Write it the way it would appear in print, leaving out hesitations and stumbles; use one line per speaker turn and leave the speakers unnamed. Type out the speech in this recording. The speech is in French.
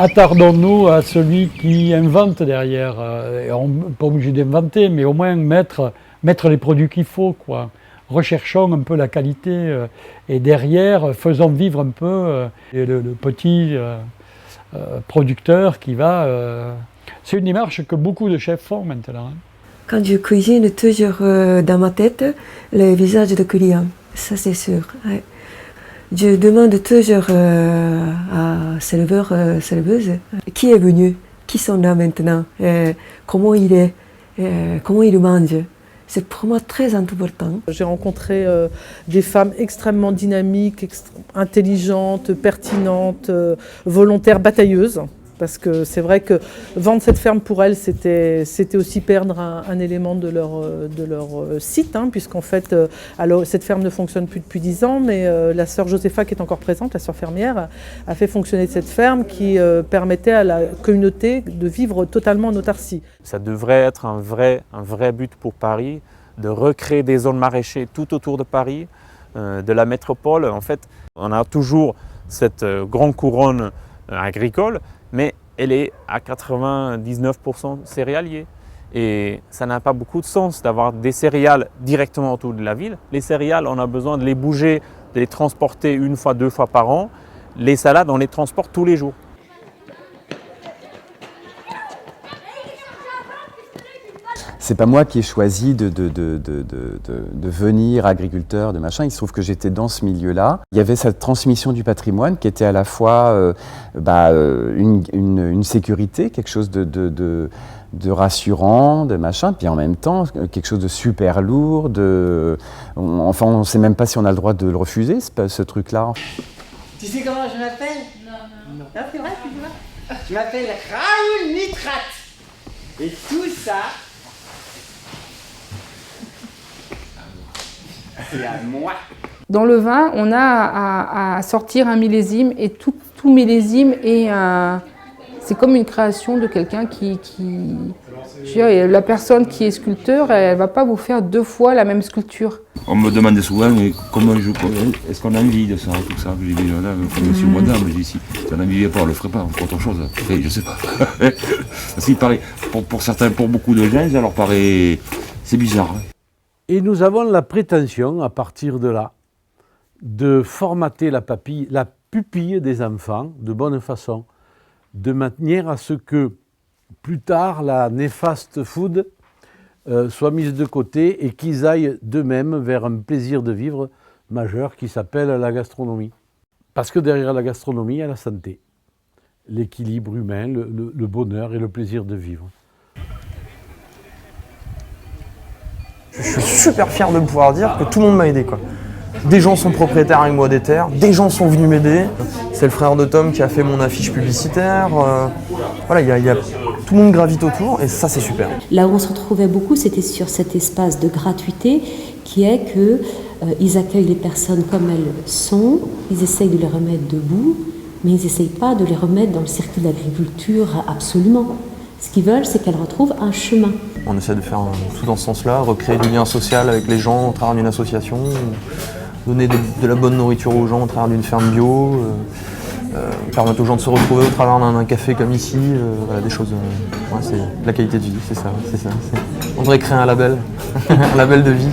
Attardons-nous à celui qui invente derrière. On n'est pas obligé d'inventer, mais au moins mettre les produits qu'il faut, quoi. Recherchons un peu la qualité et derrière, faisons vivre un peu le petit producteur qui va... c'est une démarche que beaucoup de chefs font maintenant.
Quand je cuisine, toujours dans ma tête, le visage de client, ça c'est sûr. Ouais. Je demande toujours à serveur, serveuse, qui est venu, qui sont là maintenant, comment il est, comment il mange. C'est pour moi très important.
J'ai rencontré des femmes extrêmement dynamiques, intelligentes, pertinentes, volontaires, batailleuses. Parce que c'est vrai que vendre cette ferme pour elles, c'était aussi perdre un élément de leur site, hein, puisqu'en fait, alors, cette ferme ne fonctionne plus depuis 10 ans, mais la sœur Josépha, qui est encore présente, la sœur fermière, a fait fonctionner cette ferme qui permettait à la communauté de vivre totalement en autarcie.
Ça devrait être un vrai but pour Paris, de recréer des zones maraîchères tout autour de Paris, de la métropole. En fait, on a toujours cette grande couronne agricole, mais elle est à 99% céréalier. Et ça n'a pas beaucoup de sens d'avoir des céréales directement autour de la ville. Les céréales, on a besoin de les bouger, de les transporter une fois, 2 fois par an. Les salades, on les transporte tous les jours.
C'est pas moi qui ai choisi de devenir agriculteur, de machin. Il se trouve que j'étais dans ce milieu-là. Il y avait cette transmission du patrimoine qui était à la fois une sécurité, quelque chose de rassurant, de machin, puis en même temps quelque chose de super lourd. Enfin, on ne sait même pas si on a le droit de le refuser, ce truc-là.
Tu sais comment je m'appelle? Non. Ah, c'est vrai, tu vois. Je m'appelle Raoul Nitrate. Et tout ça, c'est à moi.
Dans le vin, on a à sortir un millésime et tout millésime est c'est comme une création de quelqu'un qui je veux dire, la personne qui est sculpteur, elle ne va pas vous faire 2 fois la même sculpture.
On me demandait souvent est-ce qu'on a envie de ça, tout ça. J'ai dit, monsieur, madame, j'ai dit, si on n'en vivait pas, on le ferait pas, on ferait autre chose. Et je sais pas. Parce qu'il paraît, pour certains, pour beaucoup de gens, ça leur paraît, c'est bizarre. Hein.
Et nous avons la prétention, à partir de là, de formater la pupille des enfants de bonne façon, de manière à ce que plus tard la néfaste food soit mise de côté et qu'ils aillent d'eux-mêmes vers un plaisir de vivre majeur qui s'appelle la gastronomie. Parce que derrière la gastronomie, il y a la santé, l'équilibre humain, le bonheur et le plaisir de vivre.
Je suis super fier de pouvoir dire que tout le monde m'a aidé, quoi. Des gens sont propriétaires avec moi des terres, des gens sont venus m'aider. C'est le frère de Tom qui a fait mon affiche publicitaire. Voilà, tout le monde gravite autour et ça c'est super.
Là où on se retrouvait beaucoup, c'était sur cet espace de gratuité qui est que ils accueillent les personnes comme elles sont, ils essayent de les remettre debout, mais ils n'essayent pas de les remettre dans le circuit de l'agriculture absolument. Ce qu'ils veulent, c'est qu'elles retrouvent un chemin.
On essaie de faire tout dans ce sens-là, recréer du lien social avec les gens au travers d'une association, donner de la bonne nourriture aux gens au travers d'une ferme bio, permettre aux gens de se retrouver au travers d'un café comme ici, voilà, des choses. Ouais, c'est de la qualité de vie, c'est ça. On devrait créer un label, un label de vie.